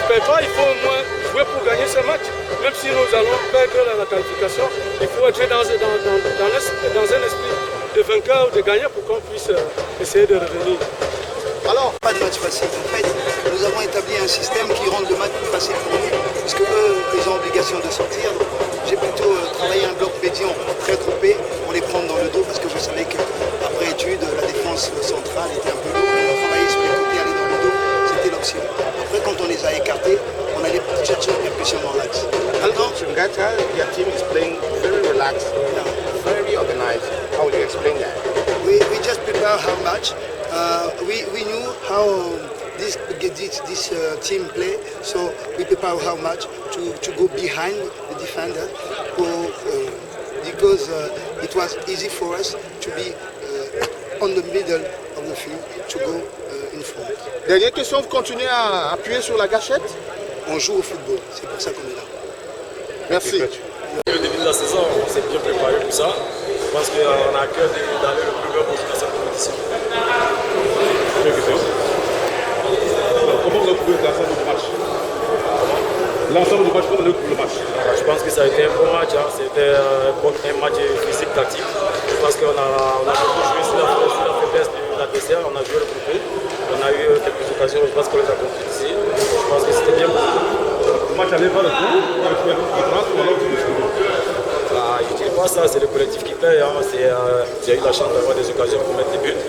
perd pas, il faut au moins jouer pour gagner ce match. Même si nous allons perdre la qualification, il faut être dans un esprit de vainqueur ou de gagnant pour qu'on puisse essayer de revenir. Alors, pas de match facile. En fait, nous avons établi un système qui rend le match plus facile pour nous, puisque eux, ils ont obligation de sortir. J'ai plutôt travaillé un bloc médian très groupé pour les prendre dans le dos, parce que je savais qu'après étude, la défense centrale était un peu lourde. On a travaillé sur les côtés, aller dans le dos, c'était l'option. Après, quand on les a écartés, on allait chercher une percussion dans l'axe. Although Chungata, your team is playing very relaxed, very organized. How would you explain that? We just prepare our match. We knew how this team play, so we prepare how much to go behind the defender, because it was easy for us to be on the middle of the field, to go in front. Dernière question, vous continuez à appuyer sur la gâchette? On joue au football, c'est pour ça qu'on est là. Merci. Au début de la saison, on s'est bien préparé pour ça. Je pense qu'on a à cœur d'aller le plus loin possible dans cette compétition. Comment vous avez trouvé l'ensemble du match? L'ensemble du match, comment vous avez trouvé le match? Je pense que ça a été un bon match. C'était un match physique tactique. Je pense qu'on a beaucoup joué sur la faiblesse de l'adversaire. On a joué le groupé. On a eu quelques occasions. Je pense qu'on les a concrétisées. Je pense que c'était bien. Le match allait vers le coup, avec la différence ou alors du score? Je ne dirais pas ça, c'est le collectif qui paye. J'ai eu la chance d'avoir des occasions pour mettre des buts.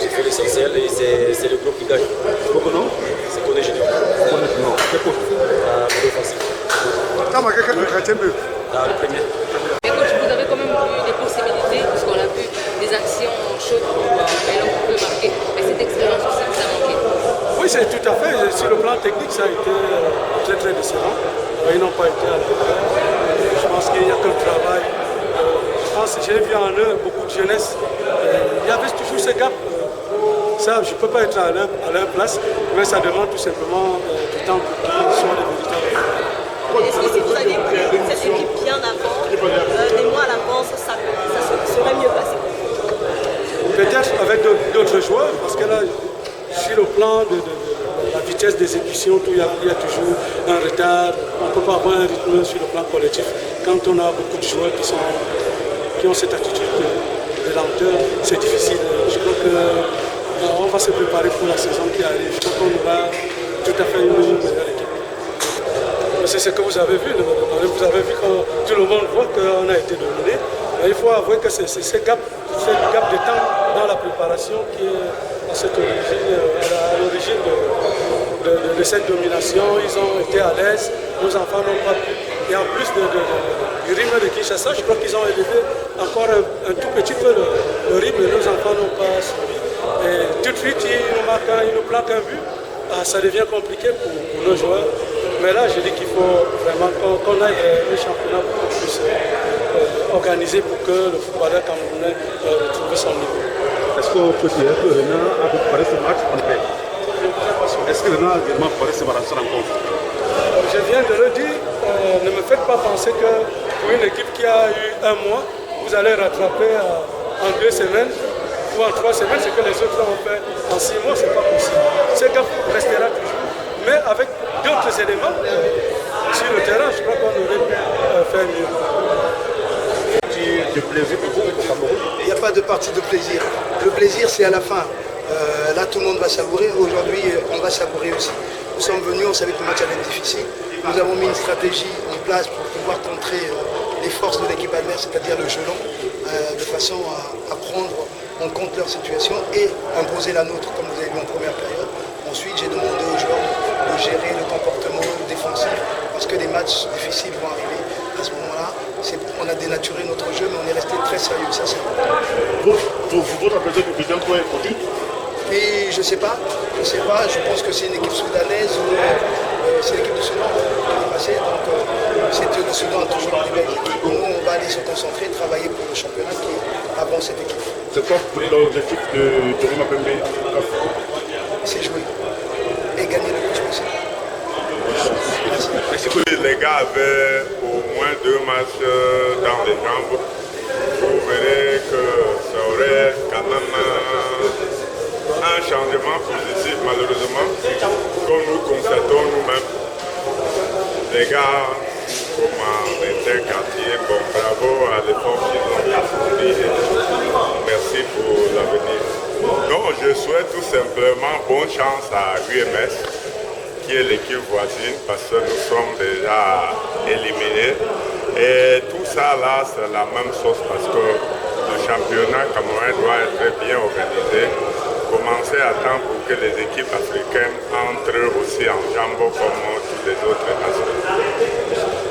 J'ai fait l'essentiel et c'est le groupe qui gagne. Votre nom? C'est Koné Junior. Quel poste? Milieu offensif. T'as marqué quel but? Le premier. Mais coach, vous avez quand même eu des possibilités, puisqu'on a vu des actions chaudes pour Melon qui peut marquer. Mais cette expérience aussi vous a manqué. Oui, c'est tout à fait. Sur le plan technique, ça a été très très décevant. Ils n'ont pas été à la hauteur. Je pense qu'il n'y a que le travail. Je pense que j'ai vu en eux beaucoup de jeunesse. Il y avait toujours ce gap. Ça, je ne peux pas être à leur place, mais ça demande tout simplement du temps pour qu'ils soient des véritables. Est-ce que si vous aviez pris cette équipe bien avant, des mois à l'avance, ça serait mieux passé? Peut-être avec d'autres joueurs, parce que là, sur le plan de la vitesse d'exécution, il y a toujours un retard. On ne peut pas avoir un rythme sur le plan collectif. Quand on a beaucoup de joueurs qui ont cette attitude de lenteur, c'est difficile. Je crois qu'on va se préparer pour la saison qui arrive. Je crois qu'on aura tout à fait une meilleure équipe. C'est ce que vous avez vu. Vous avez vu que tout le monde voit qu'on a été dominé. Il faut avouer que c'est ce gap de temps dans la préparation qui est à l'origine de cette domination. Ils ont été à l'aise, nos enfants n'ont pas pu. Et en plus du rythme de Kinshasa, je crois qu'ils ont élevé encore un tout petit peu le rythme et nos enfants n'ont pas suivi. Et tout de suite, ils nous planquent un but. Ça devient compliqué pour nos joueurs. Mais là, je dis qu'il faut vraiment qu'on aille un championnat beaucoup plus organisé pour que le footballeur camerounais retrouve son niveau. Est-ce qu'on peut dire que Renan a préparé ce match en paix? Est-ce que Renan a vraiment préparé ce match en rencontre? Je viens de le dire, ne me faites pas penser que pour une équipe qui a eu un mois, vous allez rattraper en 2 semaines ou en 3 semaines ce que les autres ont fait en 6 mois, c'est pas possible. Ce gap restera toujours, mais avec d'autres éléments sur le terrain, je crois qu'on aurait pu faire mieux. Du plaisir pour vous au Cameroun? Il n'y a pas de partie de plaisir. Le plaisir, c'est à la fin. Là, tout le monde va savourer. Aujourd'hui, on va savourer aussi. Nous sommes venus, on savait que le match allait être difficile. Nous avons mis une stratégie en place pour pouvoir contrer les forces de l'équipe adverse, c'est-à-dire le jeu long, de façon à prendre en compte leur situation et imposer la nôtre, comme vous avez vu en première période. Ensuite, j'ai demandé aux joueurs de gérer le comportement défensif, parce que des matchs difficiles vont arriver. À ce moment-là, on a dénaturé notre jeu, mais on est resté très sérieux, ça c'est important. Votre appréciation du président pour être produit? Et je sais pas, je pense que c'est une équipe soudanaise ou c'est l'équipe du Soudan qui est passée, donc le Soudan a toujours une belle équipe. Nous, on va aller se concentrer, travailler pour le championnat qui est avant cette équipe. C'est quoi l'objectif de Jerome Apembe? C'est jouer et gagner le plus possible. Merci. Est-ce que les gars avaient au moins 2 matchs dans les jambes? Vous verrez que ça aurait quand même un changement positif, malheureusement. comme nous constatons nous-mêmes, les gars comme en interquartier, bon, bravo à l'effort qu'ils ont accompli. Merci pour l'avenir. Donc je souhaite tout simplement bonne chance à UMS, qui est l'équipe voisine, parce que nous sommes déjà éliminés. Et tout ça là, c'est la même chose parce que le championnat camerounais doit être bien organisé. Commencer à temps pour que les équipes africaines entrent aussi en jambon comme toutes les autres nations.